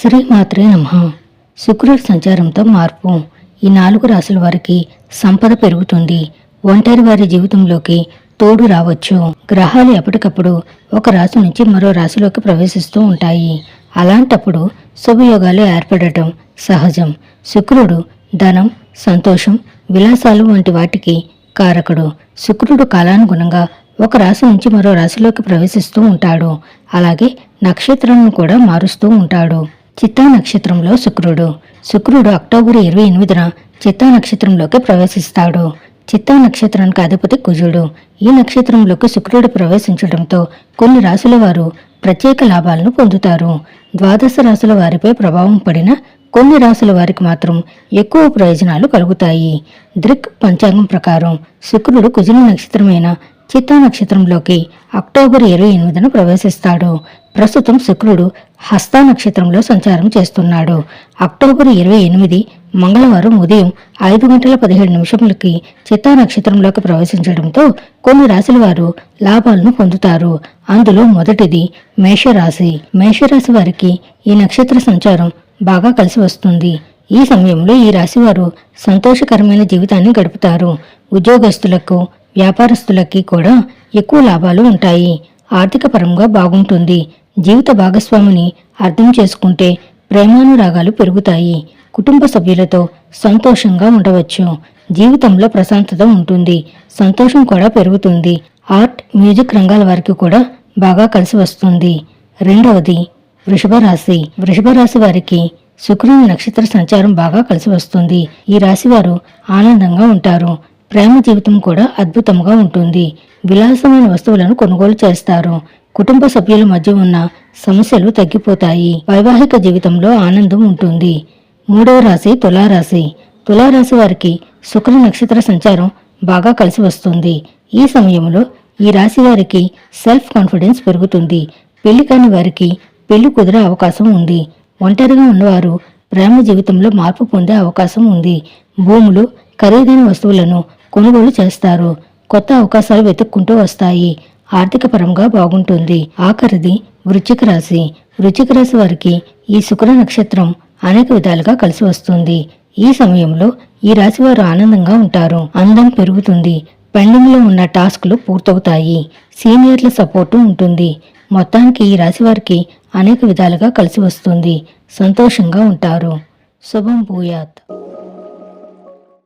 శ్రీమాత్రే నమః. శుక్రుడి సంచారంతో మార్పు. ఈ 4 రాశుల వారికి సంపద పెరుగుతుంది. ఒంటరి వారి జీవితంలోకి తోడు రావచ్చు. గ్రహాలు ఎప్పటికప్పుడు ఒక రాశి నుంచి మరో రాశిలోకి ప్రవేశిస్తూ ఉంటాయి. అలాంటప్పుడు శుభయోగాలు ఏర్పడటం సహజం. శుక్రుడు ధనం, సంతోషం, విలాసాలు వంటి వాటికి కారకుడు. శుక్రుడు కాలానుగుణంగా ఒక రాశి నుంచి మరో రాశిలోకి ప్రవేశిస్తూ ఉంటాడు. అలాగే నక్షత్రాలను కూడా మారుస్తూ ఉంటాడు. చిత్తా నక్షత్రంలో శుక్రుడు అక్టోబర్ 28న చిత్తా నక్షత్రంలోకి ప్రవేశిస్తాడు. చిత్తా నక్షత్రానికి అధిపతి కుజుడు. ఈ నక్షత్రంలోకి శుక్రుడు ప్రవేశించడంతో కొన్ని రాశుల వారు ప్రత్యేక లాభాలను పొందుతారు. ద్వాదశ రాశుల వారిపై ప్రభావం పడిన కొన్ని రాశుల వారికి మాత్రం ఎక్కువ ప్రయోజనాలు కలుగుతాయి. దృక్ పంచాంగం ప్రకారం శుక్రుడు కుజుని నక్షత్రమైన చిత్తా నక్షత్రంలోకి అక్టోబర్ 28న ప్రవేశిస్తాడు. ప్రస్తుతం శుక్రుడు హస్త నక్షత్రంలో సంచారం చేస్తున్నాడు. అక్టోబర్ 28 మంగళవారం ఉదయం 5:17 చిత్తా నక్షత్రంలోకి ప్రవేశించడంతో కొన్ని రాశుల వారు లాభాలను పొందుతారు. అందులో మొదటిది మేషరాశి. మేషరాశి వారికి ఈ నక్షత్ర సంచారం బాగా కలిసి వస్తుంది. ఈ సమయంలో ఈ రాశి వారు సంతోషకరమైన జీవితాన్ని గడుపుతారు. ఉద్యోగస్తులకు, వ్యాపారస్తులకి కూడా ఎక్కువ లాభాలు ఉంటాయి. ఆర్థిక పరంగా బాగుంటుంది. జీవిత భాగస్వామిని అర్థం చేసుకుంటే ప్రేమానురాగాలు పెరుగుతాయి. కుటుంబ సభ్యులతో సంతోషంగా ఉండవచ్చు. జీవితంలో ప్రశాంతత ఉంటుంది. సంతోషం కూడా పెరుగుతుంది. ఆర్ట్, మ్యూజిక్ రంగాల వారికి కూడా బాగా కలిసి వస్తుంది. రెండవది వృషభ రాశి. వృషభ రాశి వారికి శుక్రుని నక్షత్ర సంచారం బాగా కలిసి వస్తుంది. ఈ రాశి వారు ఆనందంగా ఉంటారు. ప్రేమ జీవితం కూడా అద్భుతంగా ఉంటుంది. విలాసమైన వస్తువులను కొనుగోలు చేస్తారు. కుటుంబ సభ్యుల మధ్య ఉన్న సమస్యలు తగ్గిపోతాయి. వైవాహిక జీవితంలో ఆనందం ఉంటుంది. మూడవ రాశి తులారాశి. తులారాశి వారికి శుక్రుని నక్షత్ర సంచారం బాగా కలిసి వస్తుంది. ఈ సమయంలో ఈ రాశి వారికి సెల్ఫ్ కాన్ఫిడెన్స్ పెరుగుతుంది. పెళ్లి కాని వారికి పెళ్లి కుదిరే అవకాశం ఉంది. ఒంటరిగా ఉన్నవారు ప్రేమ జీవితంలో మార్పు పొందే అవకాశం ఉంది. భూములు, ఖరీదైన వస్తువులను కొనుగోలు చేస్తారు. కొత్త అవకాశాలు వెతుక్కుంటూ వస్తాయి. ఆర్థిక పరంగా బాగుంటుంది. ఆఖరిది వృశ్చిక రాశి. వృశ్చిక రాశి వారికి ఈ శుక్ర నక్షత్రం అనేక విధాలుగా కలిసి వస్తుంది. ఈ సమయంలో ఈ రాశి వారు ఆనందంగా ఉంటారు. అందం పెరుగుతుంది. పెండింగ్ లో ఉన్న టాస్క్లు పూర్తవుతాయి. సీనియర్ల సపోర్టు ఉంటుంది. మొత్తానికి ఈ రాశి వారికి అనేక విధాలుగా కలిసి వస్తుంది. సంతోషంగా ఉంటారు. శుభం భూయాత్.